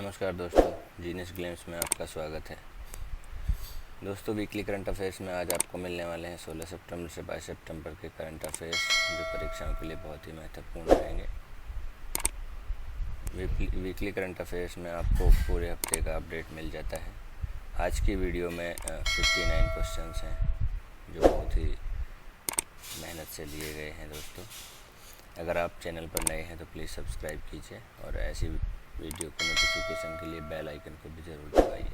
नमस्कार दोस्तों, genius glimpse में आपका स्वागत है। दोस्तों, वीकली करंट अफेयर्स में आज आपको मिलने वाले हैं 16 सितंबर से 22 सितंबर के करंट अफेयर्स, जो परीक्षाओं के लिए बहुत ही महत्वपूर्ण रहेंगे। वीकली करंट अफेयर्स में आपको पूरे हफ्ते का अपडेट मिल जाता है। आज की वीडियो में 59 क्वेश्चंस हैं, जो बहुत ही मेहनत से लिए गए हैं। दोस्तों, अगर आप चैनल पर नए हैं तो प्लीज़ सब्सक्राइब कीजिए और ऐसी वीडियो के नोटिफिकेशन के लिए बेल आइकन को भी ज़रूर दबाइए।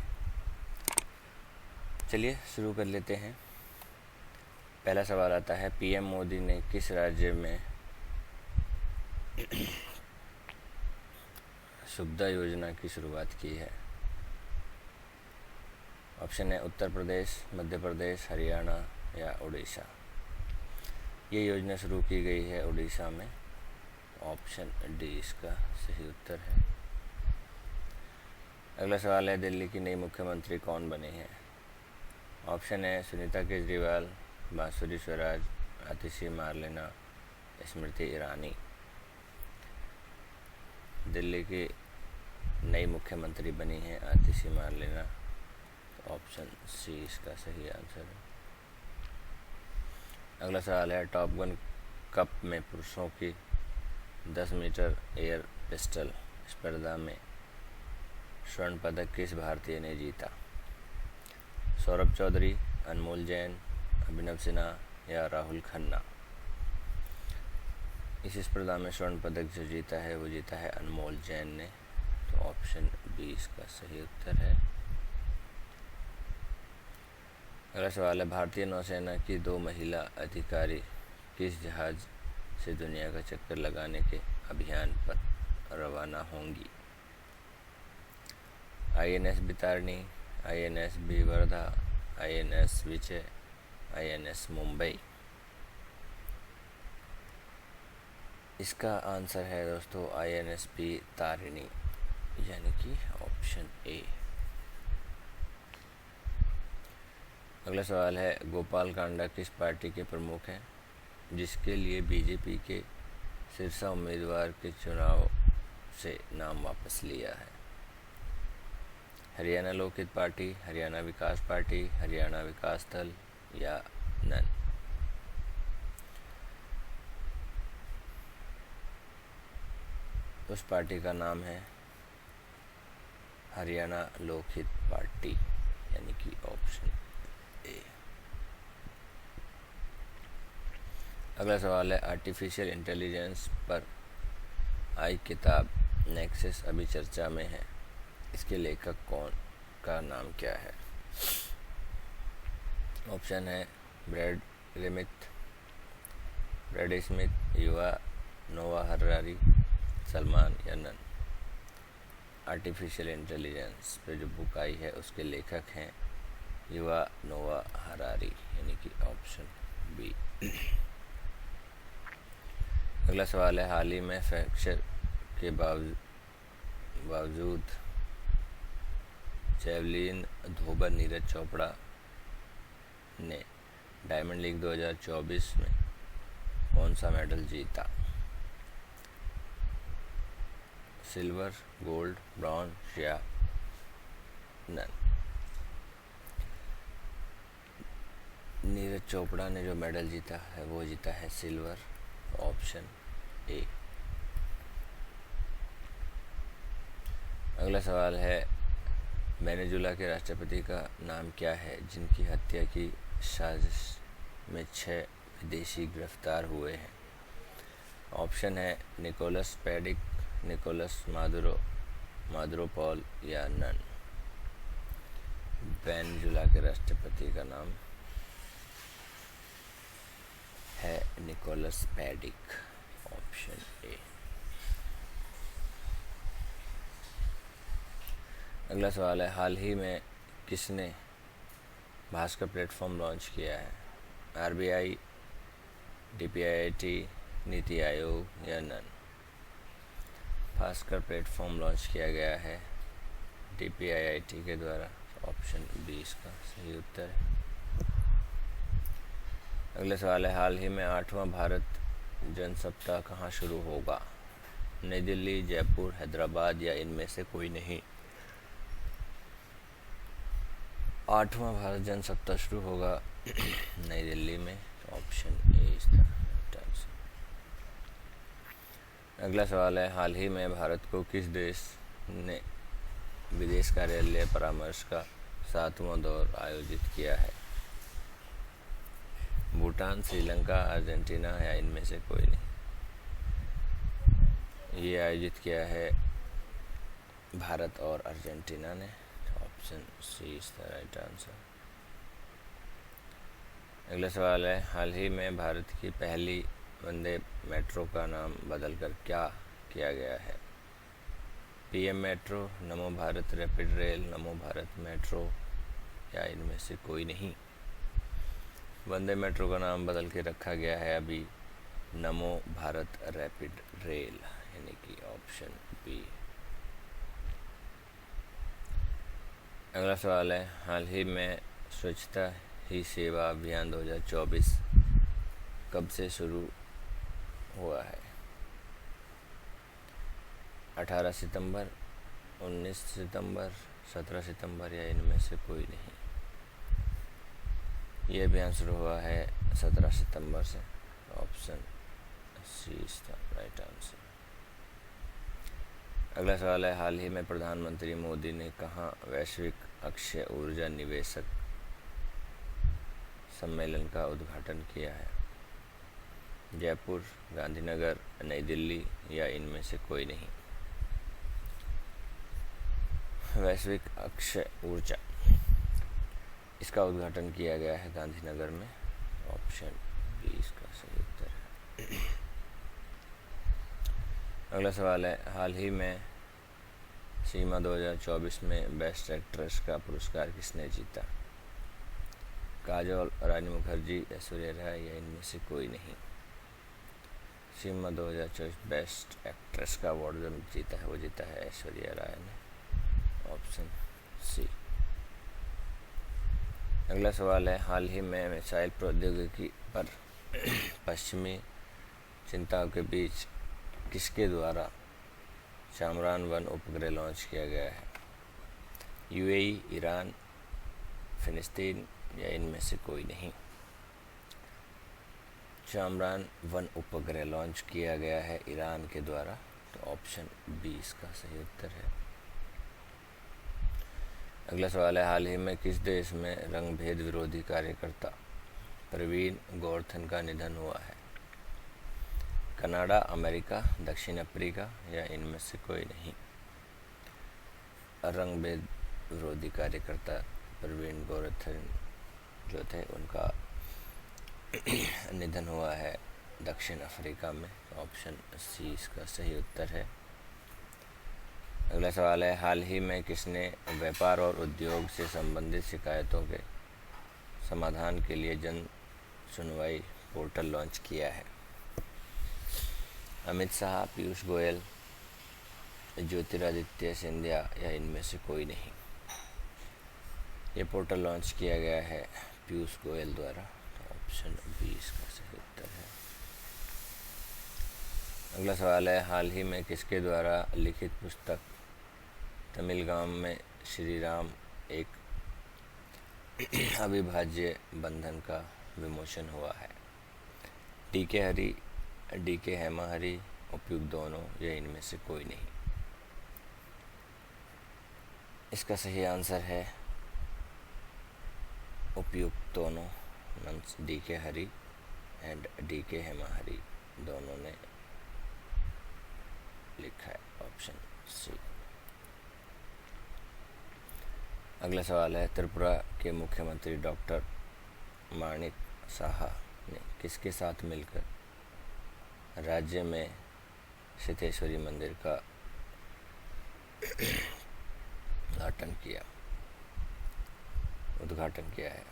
चलिए शुरू कर लेते हैं। पहला सवाल आता है, पीएम मोदी ने किस राज्य में सुविधा योजना की शुरुआत की है? ऑप्शन है उत्तर प्रदेश, मध्य प्रदेश, हरियाणा या उड़ीसा। ये योजना शुरू की गई है उड़ीसा में। ऑप्शन डी इसका सही उत्तर है। अगला सवाल है, दिल्ली की नई मुख्यमंत्री कौन बने हैं? ऑप्शन है सुनीता केजरीवाल, बांसुरी स्वराज, आतिशी मार्लेना, स्मृति ईरानी। दिल्ली की नई मुख्यमंत्री बनी है आतिशी मार्लेना। तो ऑप्शन सी इसका सही आंसर है। अगला सवाल है, टॉप गन कप में पुरुषों की 10 मीटर एयर पिस्टल स्पर्धा में स्वर्ण पदक किस भारतीय ने जीता? सौरभ चौधरी, अनमोल जैन, अभिनव सिन्हा या राहुल खन्ना। इस स्पर्धा में स्वर्ण पदक जो जीता है वो जीता है अनमोल जैन ने। तो ऑप्शन बी इसका सही उत्तर है। अगला सवाल है, भारतीय नौसेना की 2 महिला अधिकारी किस जहाज से दुनिया का चक्कर लगाने के अभियान पर रवाना होंगी? INS बितारणी, INS वर्धा, INS विजय, INS मुंबई। इसका आंसर है दोस्तों INS तारिणी, यानी कि ऑप्शन ए। अगला सवाल है, गोपाल कांडा किस पार्टी के प्रमुख हैं, जिसके लिए बीजेपी के सिरसा उम्मीदवार के चुनाव से नाम वापस लिया है? हरियाणा लोकहित पार्टी, हरियाणा विकास पार्टी, हरियाणा विकास दल या नन। उस पार्टी का नाम है हरियाणा लोकहित पार्टी, यानी कि ऑप्शन ए। अगला सवाल है, आर्टिफिशियल इंटेलिजेंस पर आई किताब नेक्सस अभी चर्चा में है। इसके लेखक कौन का नाम क्या है? ऑप्शन है ब्रैड स्मिथ, युवा नोवा हरारी, सलमान या नन। आर्टिफिशियल इंटेलिजेंस पे जो बुक आई है उसके लेखक हैं युवा नोवा हरारी, यानी कि ऑप्शन बी। अगला सवाल है, हाल ही में फ्रैक्चर के बावजूद जेवलिन धोबन नीरज चोपड़ा ने डायमंड लीग 2024 में कौन सा मेडल जीता? सिल्वर, गोल्ड, ब्रॉन्ज या नन। नीरज चोपड़ा ने जो मेडल जीता है वो जीता है सिल्वर। Option A. अगला सवाल है, वेनेजुला के राष्ट्रपति का नाम क्या है जिनकी हत्या की साजिश में 6 विदेशी गिरफ्तार हुए हैं? ऑप्शन है निकोलस पैडिक, निकोलस मादुरो पॉल या नन। वेनेजुला के राष्ट्रपति का नाम है निकोलस पैडिक। Option A. अगला सवाल है, हाल ही में किसने भास्कर प्लेटफॉर्म लॉन्च किया है? RBI, DPIIT, नीति आयोग या नन। भास्कर प्लेटफॉर्म लॉन्च किया गया है DPIIT के द्वारा। ऑप्शन बी इसका सही उत्तर है। अगला सवाल है, हाल ही में 8वां भारत जन सप्ताह कहाँ शुरू होगा? नई दिल्ली, जयपुर, हैदराबाद या इनमें से कोई नहीं। 8वां भारत जन सप्ताह शुरू होगा नई दिल्ली में। ऑप्शन ए इसका राइट आंसर। अगला सवाल है, हाल ही में भारत को किस देश ने विदेश कार्यालय परामर्श का 7वां दौर आयोजित किया है? भूटान, श्रीलंका, अर्जेंटीना या इनमें से कोई नहीं। ये आयोजित किया है भारत और अर्जेंटीना ने। Option C is the right answer. अगला सवाल है, हाल ही में भारत की पहली वंदे मेट्रो का नाम बदलकर क्या किया गया है? पीएम मेट्रो, नमो भारत रैपिड रेल, नमो भारत मेट्रो या इनमें से कोई नहीं। वंदे मेट्रो का नाम बदल के रखा गया है अभी नमो भारत रैपिड रेल, यानी कि ऑप्शन बी। अगला सवाल है, हाल ही में स्वच्छता ही सेवा अभियान 2024 कब से शुरू हुआ है? 18 सितंबर, 19 सितंबर, 17 सितंबर या इनमें से कोई नहीं। ये अभियान शुरू हुआ है 17 सितंबर से। Option C is the right answer. अगला सवाल है, हाल ही में प्रधानमंत्री मोदी ने कहाँ वैश्विक अक्षय ऊर्जा निवेशक सम्मेलन का उद्घाटन किया है? जयपुर, गांधीनगर, नई दिल्ली या इनमें से कोई नहीं। वैश्विक अक्षय ऊर्जा, इसका उद्घाटन किया गया है गांधीनगर में। ऑप्शन बी इसका सही उत्तर है। अगला सवाल है, हाल ही में सीमा 2024 में बेस्ट एक्ट्रेस का पुरस्कार किसने जीता? काजोल, रानी मुखर्जी, ऐश्वर्या राय या इनमें से कोई नहीं। सीमा 2024 बेस्ट एक्ट्रेस का अवार्ड जो जीता है वो जीता है ऐश्वर्या राय ने। Option C. अगला सवाल है, हाल ही में मिसाइल प्रौद्योगिकी पर पश्चिमी चिंताओं के बीच किसके द्वारा चामरान-1 उपग्रह लॉन्च किया गया है? यूएई, ईरान, फिलिस्तीन या इनमें से कोई नहीं। चामरान-1 उपग्रह लॉन्च किया गया है ईरान के द्वारा, तो ऑप्शन बी इसका सही उत्तर है। अगला सवाल है, हाल ही में किस देश में रंगभेद विरोधी कार्यकर्ता प्रवीण गोवर्धन का निधन हुआ है? कनाडा, अमेरिका, दक्षिण अफ्रीका या इनमें से कोई नहीं। रंगभेद विरोधी कार्यकर्ता प्रवीण गोवर्धन जो थे उनका निधन हुआ है दक्षिण अफ्रीका में। ऑप्शन सी इसका सही उत्तर है। अगला सवाल है, हाल ही में किसने व्यापार और उद्योग से संबंधित शिकायतों के समाधान के लिए जन सुनवाई पोर्टल लॉन्च किया है? अमित शाह, पीयूष गोयल, ज्योतिरादित्य सिंधिया या इनमें से कोई नहीं। ये पोर्टल लॉन्च किया गया है पीयूष गोयल द्वारा, तो ऑप्शन बी इसका सही उत्तर है। अगला सवाल है, हाल ही में किसके द्वारा लिखित पुस्तक तमिलगाम में श्री राम एक अविभाज्य बंधन का विमोचन हुआ है? डी.के. हरी, डी.के. हेमा हरी, उपयुक्त दोनों या इनमें से कोई नहीं। इसका सही आंसर है उपयुक्त दोनों, means D K. Hari and D K. Hema Hari दोनों ने लिखा है। Option C. अगला सवाल है, त्रिपुरा के मुख्यमंत्री डॉक्टर माणिक साहा ने किसके साथ मिलकर राज्य में सिद्धेश्वरी मंदिर का उद्घाटन किया है?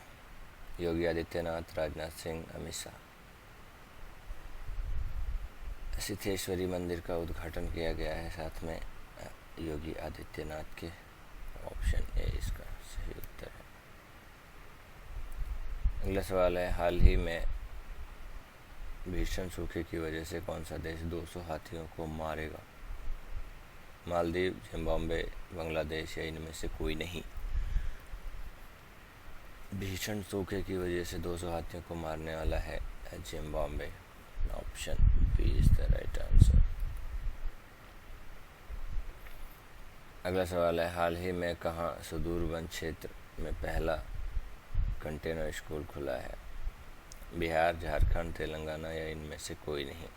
योगी आदित्यनाथ, राजनाथ सिंह, अमित शाह। सिद्धेश्वरी मंदिर का उद्घाटन किया गया है साथ में योगी आदित्यनाथ के। ऑप्शन ए इसका सही उत्तर है। अगला सवाल है, हाल ही में भीषण सूखे की वजह से कौन सा देश 200 हाथियों को मारेगा? मालदीव, जिम्बाब्वे, बांग्लादेश या इनमें से कोई नहीं। भीषण सूखे की वजह से 200 हाथियों को मारने वाला है Zimbabwe. Option B is the right answer. अगला सवाल है, हाल ही में कहाँ सुदूर वन क्षेत्र में पहला कंटेनर स्कूल खुला है? बिहार, झारखंड, तेलंगाना या इनमें से कोई नहीं।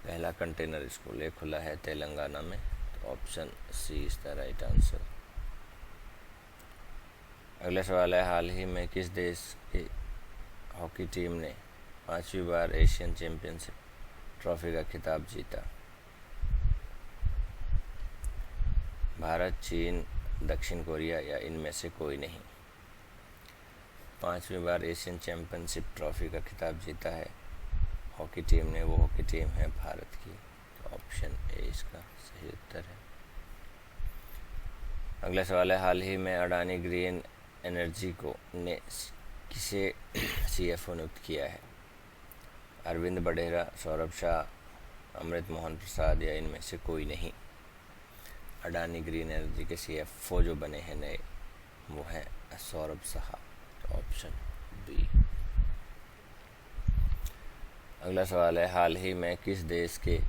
पहला कंटेनर स्कूल ये खुला है तेलंगाना में, तो option C is the right answer. अगला सवाल है, हाल ही में किस देश की हॉकी टीम ने 5वीं बार एशियन चैंपियनशिप ट्रॉफी का खिताब जीता? भारत, चीन, दक्षिण कोरिया या इनमें से कोई नहीं। 5वीं बार एशियन चैंपियनशिप ट्रॉफी का खिताब जीता है हॉकी टीम ने, वो हॉकी टीम है भारत की, तो ऑप्शन ए इसका सही उत्तर है। अगला सवाल है, हाल ही में अडानी ग्रीन एनर्जी को ने किसे सीएफओ नियुक्त किया है? अरविंद बडेरा, सौरभ शाह, अमृत मोहन प्रसाद या इनमें से कोई नहीं। अडानी ग्रीन एनर्जी के सीएफओ जो बने हैं नए, वो हैं सौरभ शाह, तो ऑप्शन बी। अगला सवाल है, हाल ही में किस देश के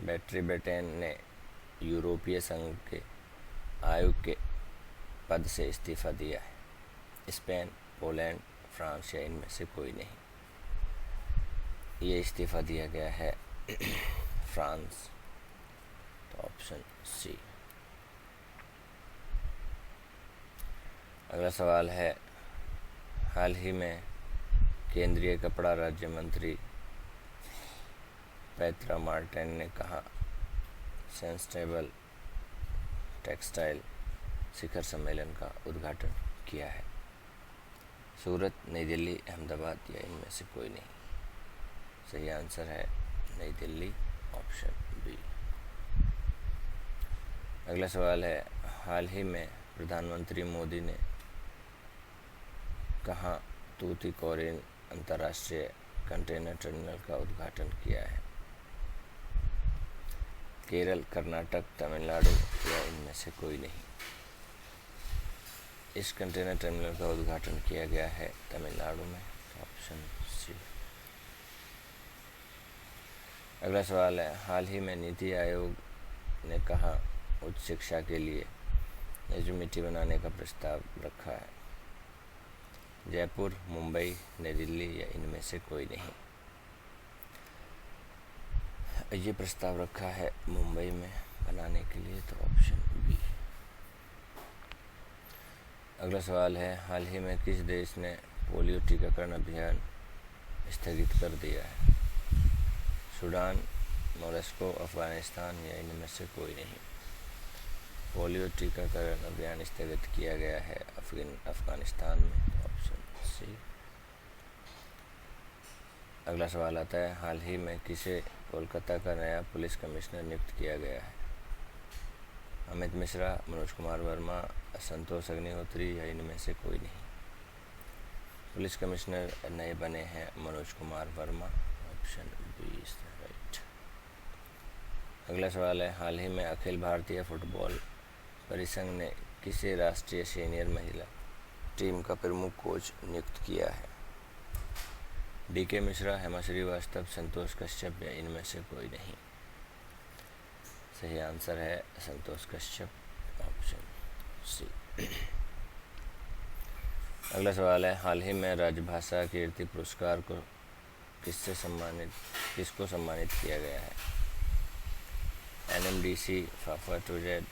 बैटरी ब्रिटेन ने यूरोपीय संघ के आयुक्त के पद से इस्तीफा दिया है? स्पेन, पोलैंड, फ्रांस या इनमें से कोई नहीं। ये इस्तीफा दिया गया है फ्रांस, तो ऑप्शन सी। अगला सवाल है, हाल ही में केंद्रीय कपड़ा राज्य मंत्री पैत्रा मार्टेन ने कहा सस्टेनेबल टेक्सटाइल शिखर सम्मेलन का उद्घाटन किया है? सूरत, नई दिल्ली, अहमदाबाद या इनमें से कोई नहीं। सही आंसर है नई दिल्ली, ऑप्शन बी। अगला सवाल है, हाल ही में प्रधानमंत्री मोदी ने कहाँ तूतीकोरिन अंतर्राष्ट्रीय कंटेनर टर्मिनल का उद्घाटन किया है? केरल, कर्नाटक, तमिलनाडु या इनमें से कोई नहीं। इस कंटेनर टर्मिनल का उद्घाटन किया गया है तमिलनाडु में, ऑप्शन सी। अगला सवाल है, हाल ही में नीति आयोग ने कहा उच्च शिक्षा के लिए एजुमिटी बनाने का प्रस्ताव रखा है? जयपुर, मुंबई, नई दिल्ली या इनमें से कोई नहीं। ये प्रस्ताव रखा है मुंबई में बनाने के लिए, तो ऑप्शन बी। अगला सवाल है, हाल ही में किस देश ने पोलियो टीकाकरण अभियान स्थगित कर दिया है? सूडान, मोरस्को, अफगानिस्तान या इनमें से कोई नहीं। पोलियो टीकाकरण अभियान स्थगित किया गया है अफगानिस्तान में, ऑप्शन सी। अगला सवाल आता है, हाल ही में किसे कोलकाता का नया पुलिस कमिश्नर नियुक्त किया गया है? अमित मिश्रा, मनोज कुमार वर्मा, संतोष अग्निहोत्री या इनमें से कोई नहीं। पुलिस कमिश्नर नए बने हैं Manoj Kumar Verma, option B is the right. अगला सवाल है, हाल ही में अखिल भारतीय फुटबॉल परिसंघ ने किसे राष्ट्रीय सीनियर महिला टीम का प्रमुख कोच नियुक्त किया है? डीके मिश्रा, हेमा श्रीवास्तव, संतोष कश्यप या इनमें से कोई नहीं। सही आंसर है संतोष कश्यप, ऑप्शन सी। अगला सवाल है, हाल ही में राजभाषा कीर्ति पुरस्कार को किसको सम्मानित किया गया है? एनएमडीसी, फाफा टूजेड,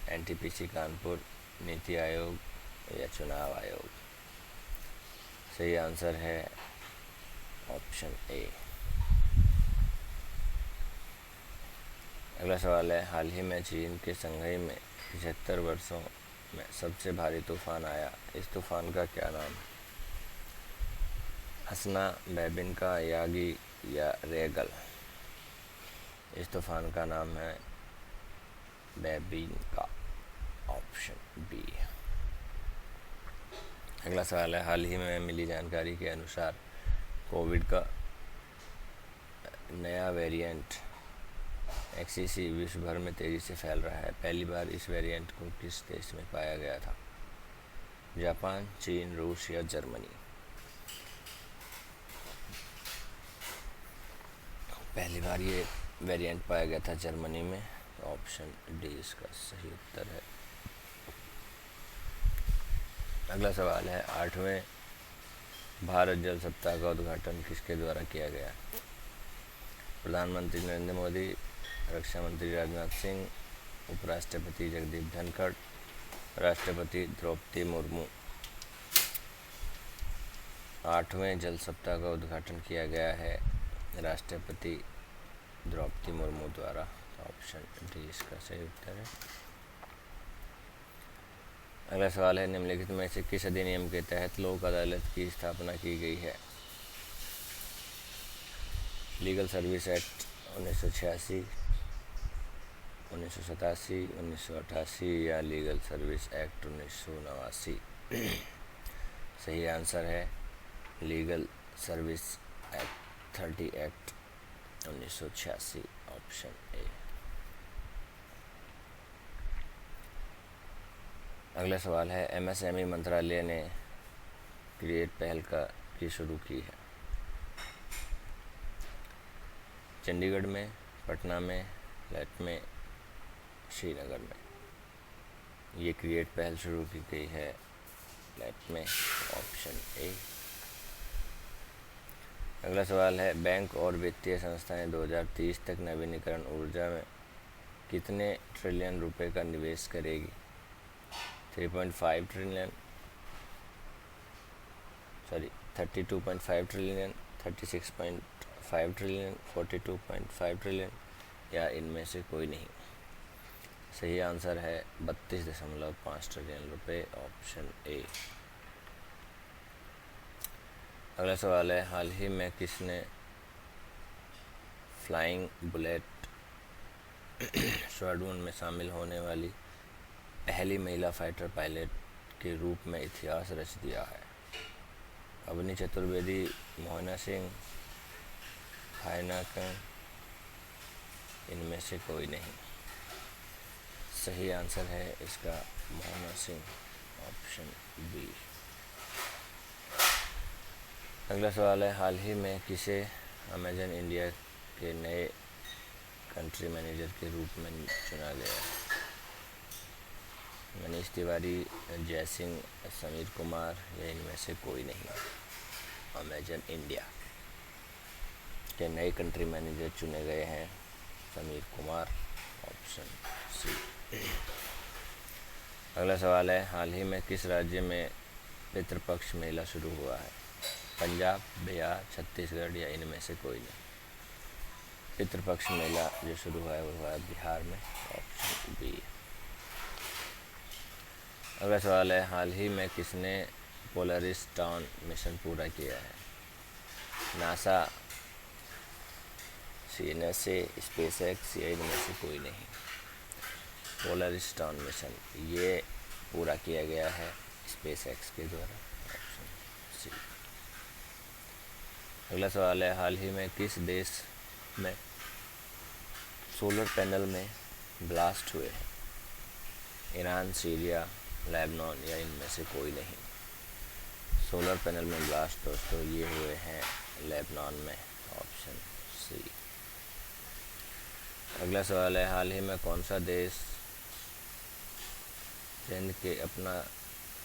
एनटीपीसी कानपुर, नीति आयोग या चुनाव आयोग? सही आंसर है ऑप्शन ए। अगला सवाल है, हाल ही में चीन के शंघाई में 75 वर्षों में सबसे भारी तूफान आया, इस तूफान का क्या नाम है? हसना, बेबिनका, यागी या रेगल? इस तूफान का नाम है बेबिनका, ऑप्शन बी। अगला सवाल है, हाल ही में मिली जानकारी के अनुसार कोविड का नया वेरिएंट XCC विश्व भर में तेज़ी से फैल रहा है। पहली बार इस वेरिएंट को किस देश में पाया गया था? जापान, चीन, रूस या जर्मनी? पहली बार ये वेरिएंट पाया गया था जर्मनी में। ऑप्शन डी इसका सही उत्तर है। अगला सवाल है, 8वें भारत जल सप्ताह का उद्घाटन किसके द्वारा किया गया? प्रधानमंत्री नरेंद्र मोदी, रक्षा मंत्री राजनाथ सिंह, उपराष्ट्रपति जगदीप धनखड़, राष्ट्रपति द्रौपदी मुर्मू। 8वें जल सप्ताह का उद्घाटन किया गया है राष्ट्रपति द्रौपदी मुर्मू द्वारा। ऑप्शन डी इसका सही उत्तर है। अगला सवाल है, निम्नलिखित में से किस अधिनियम के तहत लोक अदालत की स्थापना की गई है? लीगल सर्विस एक्ट 1986, 1987, 1988 या लीगल सर्विस एक्ट 1989? सही आंसर है legal service act 30 act 1986। Option A. अगला सवाल है, एमएसएमई मंत्रालय ने क्रिएट पहल की शुरू की है? चंडीगढ़ में, पटना में, लेट में, श्रीनगर में? ये क्रिएट पहल शुरू की गई है लेट में। Option A. अगला सवाल है, बैंक और वित्तीय संस्थाएं 2030 तक नवीनीकरण ऊर्जा में कितने ट्रिलियन रुपए का निवेश करेगी? 32.5 ट्रिलियन, 36.5 ट्रिलियन, 42.5 ट्रिलियन या इनमें से कोई नहीं? सही आंसर है 32.5 ट्रिलियन रुपए। Option A. अगला सवाल है, हाल ही में किसने फ्लाइंग बुलेट स्क्वाड्रन में शामिल होने वाली पहली महिला फाइटर पायलट के रूप में इतिहास रच दिया है? अवनी चतुर्वेदी, मोहना सिंह, हायनाकन, इनमें से कोई नहीं? सही आंसर है इसका मोहना सिंह। Option B. अगला सवाल है, हाल ही में किसे अमेजन इंडिया के नए कंट्री मैनेजर के रूप में चुना गया? मनीष तिवारी, जय सिंह, समीर कुमार या इनमें से कोई नहीं? अमेजन इंडिया के नए कंट्री मैनेजर चुने गए हैं समीर कुमार। Option C. अगला सवाल है, हाल ही में किस राज्य में पितृपक्ष मेला शुरू हुआ है? पंजाब, बिहार, छत्तीसगढ़ या इनमें से कोई नहीं? पितृपक्ष मेला जो शुरू हुआ है वो हुआ है बिहार में। Option B. अगला सवाल है, हाल ही में किसने पोलरिस टाउन मिशन पूरा किया है? नासा, सीएनएसए, स्पेसएक्स या इनमें से कोई नहीं? पोलरिस टाउन मिशन ये पूरा किया गया है स्पेसएक्स के द्वारा। Option C. अगला सवाल है, हाल ही में किस देश में सोलर पैनल में ब्लास्ट हुए हैं? ईरान, सीरिया, लेबनान या इनमें से कोई नहीं? सोलर पैनल में ब्लास्ट दोस्तों ये हुए हैं लेबनान में। Option C. अगला सवाल है, हाल ही में कौन सा देश चीन के अपना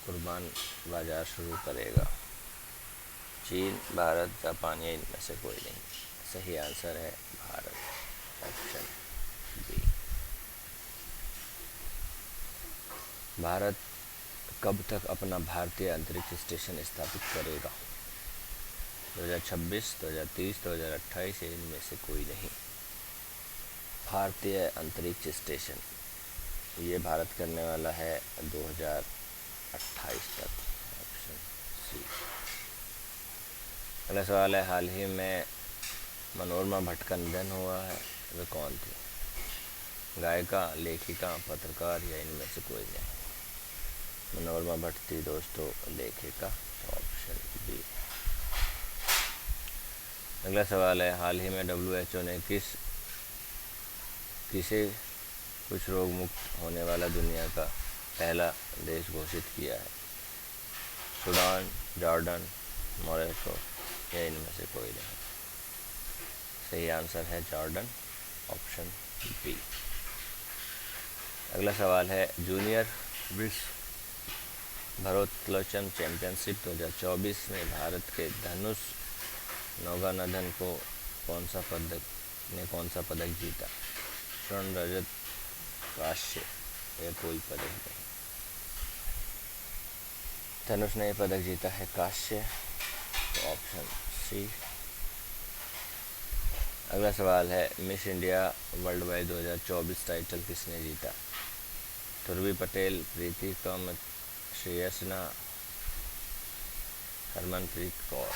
कुर्बान बाजार शुरू करेगा? चीन, भारत, जापान या इनमें से कोई नहीं? सही आंसर है भारत। Option B. भारत कब तक अपना भारतीय अंतरिक्ष स्टेशन स्थापित करेगा? 2026, 2030, 2028 या इनमें से कोई नहीं? भारतीय अंतरिक्ष स्टेशन ये भारत करने वाला है 2028 तक। Option C. अगला सवाल है, हाल ही में मनोरमा भट्ट का निधन हुआ है, वे कौन थी? गायिका, लेखिका, पत्रकार या इनमें से कोई नहीं? मनोरमा भट्ट थी दोस्तों लेखिका। Option B. अगला सवाल है, हाल ही में WHO ने किसे कुछ रोग मुक्त होने वाला दुनिया का पहला देश घोषित किया है? सूडान, जॉर्डन, मोरक्को या इनमें से कोई नहीं। सही आंसर है जॉर्डन, ऑप्शन बी। अगला सवाल है जूनियर विश्व भारोत्तोलन चैंपियनशिप 2024 में भारत के धनुष नौकानंदन को कौन सा पदक जीता? स्वर्ण, रजत, कांस्य या कोई पदक नहीं। धनुष ने पदक जीता है कांस्य, तो ऑप्शन सी। अगला सवाल है miss India world wide 2024 title किसने जीता? ध्रुवी पटेल, प्रीति कामत, श्रेयसना, हरमनप्रीत कौर।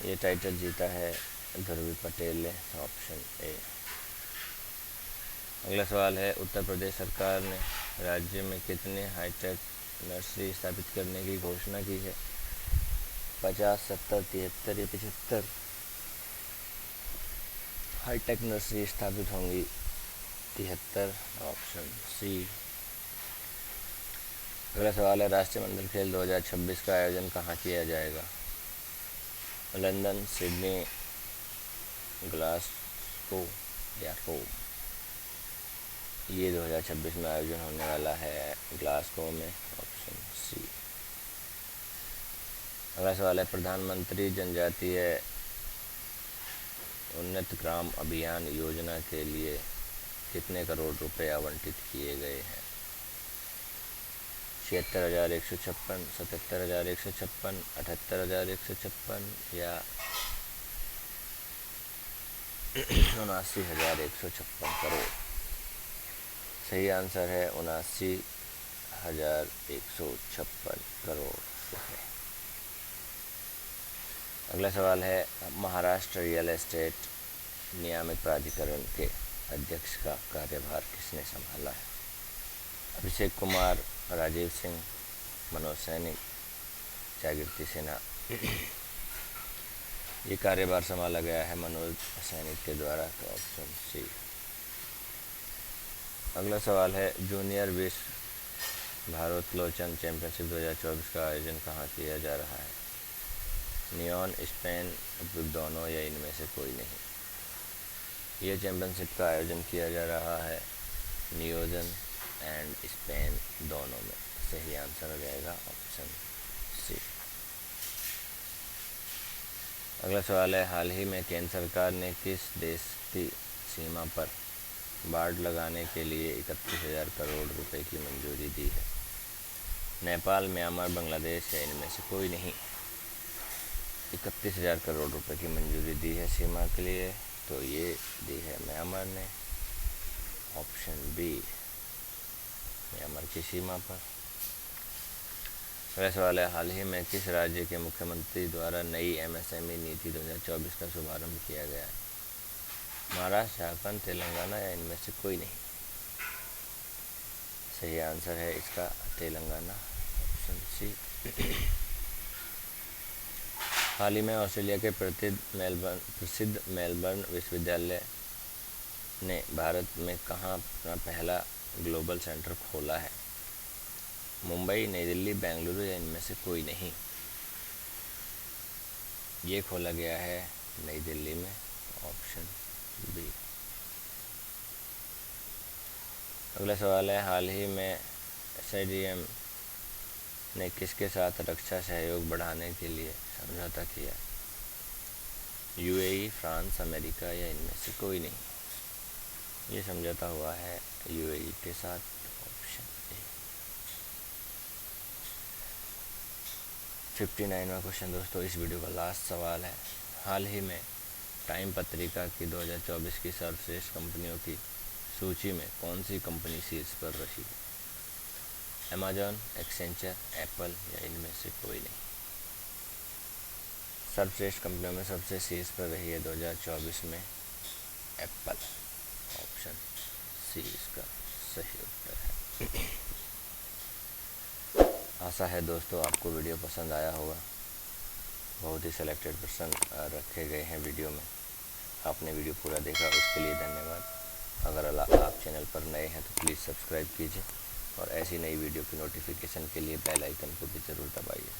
ये टाइटल जीता है ध्रुवी पटेल ने, ऑप्शन ए। अगला सवाल है उत्तर प्रदेश सरकार ने राज्य में कितने हाईटेक नर्सरी स्थापित करने की घोषणा की है? 50, 70, 73 या 75 हाईटेक नर्सरी स्थापित होंगी? 73, ऑप्शन सी। अगला सवाल है राष्ट्रीय मंडल खेल 2026 का आयोजन कहाँ किया जाएगा? लंदन, सिडनी, ग्लासगो या रोम। ये 2026 में आयोजन होने वाला है ग्लासगो में, ऑप्शन सी। अगला सवाल है प्रधानमंत्री जनजातीय उन्नत ग्राम अभियान योजना के लिए कितने करोड़ रुपए आवंटित किए गए हैं? 76,156, 77,156, 78,156 या 79,156 करोड़। सही आंसर है 79,156 करोड़ रुपए। अगला सवाल है महाराष्ट्र रियल एस्टेट नियामक प्राधिकरण के अध्यक्ष का कार्यभार किसने संभाला है? अभिषेक कुमार, राजीव सिंह, मनोज सैनिक, जागृति सिन्हा। ये कार्यभार संभाला गया है मनोज सैनिक के द्वारा, तो ऑप्शन सी। अगला सवाल है जूनियर विश्व भारोत्तोलन चैंपियनशिप 2024 का आयोजन कहाँ किया जा रहा है? नियोन, स्पेन, दोनों या इनमें से कोई नहीं। यह चैंपियनशिप का आयोजन किया जा रहा है नियोजन एंड स्पेन दोनों में। सही आंसर हो जाएगा ऑप्शन सी। अगला सवाल है हाल ही में केंद्र सरकार ने किस देश की सीमा पर बाड़ लगाने के लिए 31,000 करोड़ रुपए की मंजूरी दी है? नेपाल, म्यांमार, बांग्लादेश या इनमें से कोई नहीं। 31,000 करोड़ रुपए की मंजूरी दी है सीमा के लिए, तो ये दी है म्यांमार ने, ऑप्शन बी, म्यांमार की सीमा पर। अगला सवाल है हाल ही में किस राज्य के मुख्यमंत्री द्वारा नई एमएसएमई नीति 2024 का शुभारंभ किया गया है? महाराष्ट्र, झारखंड, तेलंगाना या इनमें से कोई नहीं। सही आंसर है इसका तेलंगाना, ऑप्शन सी। हाल ही में ऑस्ट्रेलिया के प्रसिद्ध मेलबर्न विश्वविद्यालय ने भारत में कहाँ अपना पहला ग्लोबल सेंटर खोला है? मुंबई, नई दिल्ली, बेंगलुरु या इनमें से कोई नहीं। ये खोला गया है नई दिल्ली में, ऑप्शन बी। अगला सवाल है हाल ही में एसआईडीएम ने किसके साथ रक्षा सहयोग बढ़ाने के लिए समझौता किया? यूएई, फ्रांस, अमेरिका या इनमें से कोई नहीं। ये समझौता हुआ है यूएई के साथ, ऑप्शन ए। 59वां क्वेश्चन दोस्तों, इस वीडियो का लास्ट सवाल है हाल ही में टाइम पत्रिका की 2024 की सर्वश्रेष्ठ कंपनियों की सूची में कौन सी कंपनी शीर्ष पर रही है? अमेजॉन, एक्सेंचर, एप्पल या इनमें से कोई नहीं। सर्वश्रेष्ठ कंपनियों में सबसे शीर्ष पर रही है 2024 में एप्पल, ऑप्शन सी इसका सही उत्तर है। आशा है दोस्तों आपको वीडियो पसंद आया होगा। बहुत ही सिलेक्टेड प्रश्न रखे गए हैं वीडियो में। आपने वीडियो पूरा देखा उसके लिए धन्यवाद। अगर आप चैनल पर नए हैं तो प्लीज़ सब्सक्राइब कीजिए। और ऐसी नई वीडियो की नोटिफिकेशन के लिए बेल आइकन को भी ज़रूर दबाइए।